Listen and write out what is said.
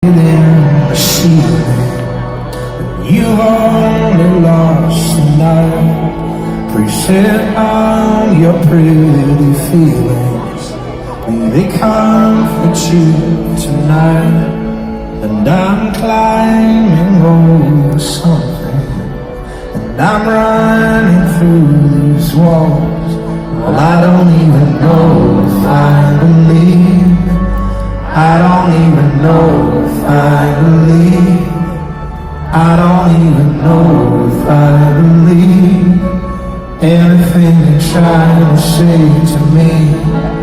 in the ceiling. You've only lost the night. Preset on your pretty feelings, and they comfort you tonight. And I'm climbing over something, and I'm running through these walls. Well, I don't even know if I believe. I don't even know if I believe. I don't even know if I believe everything you're trying to say to me.